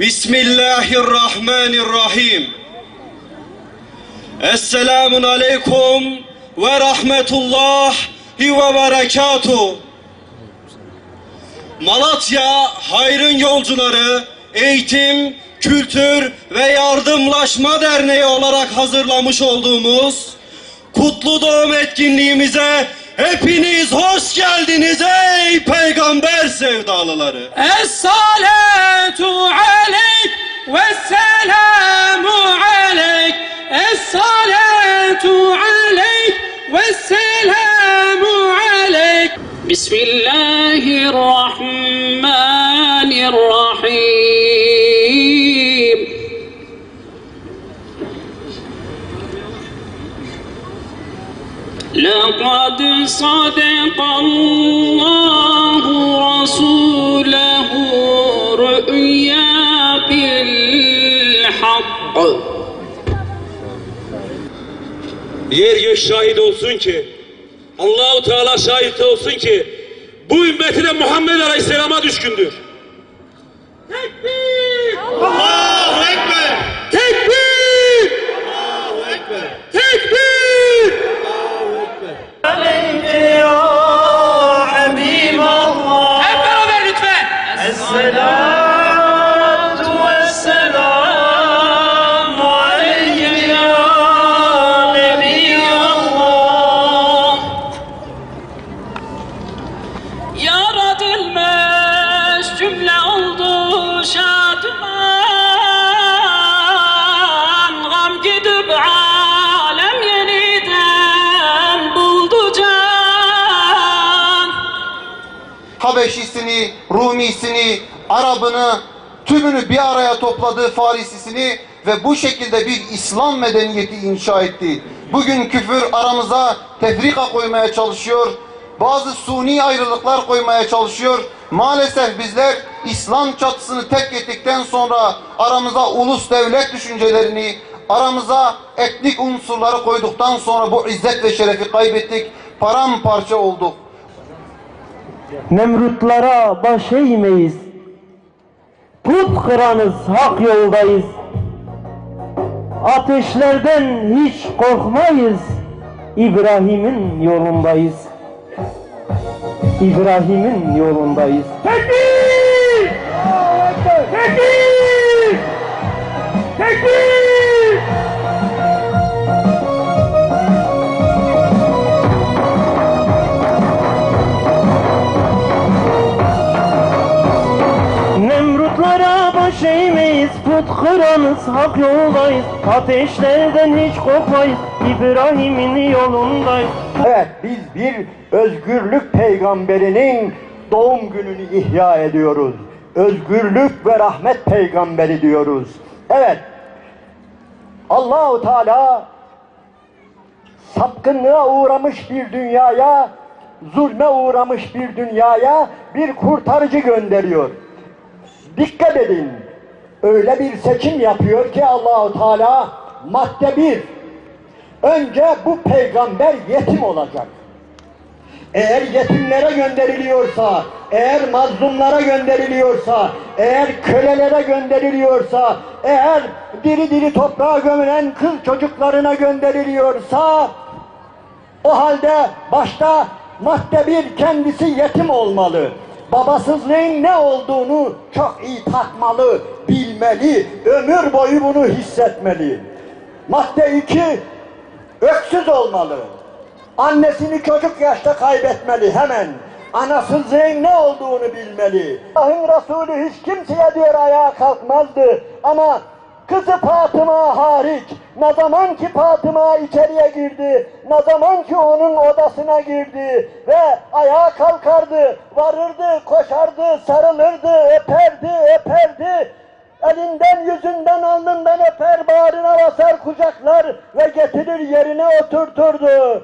Bismillahirrahmanirrahim. Esselamun aleyküm ve rahmetullahi ve berekatuhu. Malatya Hayrın Yolcuları Eğitim, Kültür ve Yardımlaşma Derneği olarak hazırlamış olduğumuz Kutlu Doğum etkinliğimize hepiniz hoş geldiniz ey peygamber sevdalıları. Es-salatu aleyk ve selamu aleyk. Es-salatu aleyk ve selamu aleyk. Bismillahirrahmanirrahim. لقد صدق الله رسوله رؤيا بالحق. Yer gök şahit olsun ki, Allah-u Teala şahit olsun ki bu ümmetine Muhammed Aleyhisselam'a düşkündür. Tekbir! Allahu Ekber! Tekbir! Allahu Ekber! Tekbir! Hep beraber lütfen. Esselatu vesselamu aleyke ya Nebiyallah. Yaratılmış cümle oldu şadıman, gam gidip alem yeniden buldu can. Habeşisini, Rumisini, Arabını, tümünü bir araya topladığı Farisisini ve bu şekilde bir İslam medeniyeti inşa etti. Bugün küfür aramıza tefrika koymaya çalışıyor, bazı suni ayrılıklar koymaya çalışıyor. Maalesef bizler İslam çatısını tek ettikten sonra aramıza ulus devlet düşüncelerini, aramıza etnik unsurları koyduktan sonra bu izzet ve şerefi kaybettik, paramparça olduk. Nemrutlara baş eğmeyiz, put kıranız hak yoldayız. Ateşlerden hiç korkmayız, İbrahim'in yolundayız. İbrahim'in yolundayız. Tekbir! Tekbir! Tekbir! Nemrutlara baş eğmeyiz, put kıranız hak yoldayız. Ateşlerden hiç korkmayız, İbrahim'in yolundayız. Evet, biz bir özgürlük peygamberinin doğum gününü ihya ediyoruz. Özgürlük ve rahmet peygamberi diyoruz. Evet, Allah-u Teala sapkınlığa uğramış bir dünyaya, zulme uğramış bir dünyaya bir kurtarıcı gönderiyor. Dikkat edin, öyle bir seçim yapıyor ki Allah-u Teala, madde 1, önce bu peygamber yetim olacak. Eğer yetimlere gönderiliyorsa, eğer mazlumlara gönderiliyorsa, eğer kölelere gönderiliyorsa, eğer diri diri toprağa gömülen kız çocuklarına gönderiliyorsa, o halde başta madde 1 kendisi yetim olmalı. Babasızlığın ne olduğunu çok iyi tatmalı, bilmeli, ömür boyu bunu hissetmeli. Madde 2, öksüz olmalı. Annesini çocuk yaşta kaybetmeli hemen. Anasızlığın ne olduğunu bilmeli. Allah'ın Resulü hiç kimseye diyor ayağa kalkmazdı. Ama kızı Fatıma hariç, ne zaman ki Fatıma içeriye girdi, ne zaman ki onun odasına girdi ve ayağa kalkardı, varırdı, koşardı, sarılırdı, öperdi, elinden, yüzünden, alnından öper, bağrına basar, kucaklar ve getirir yerine oturturdu.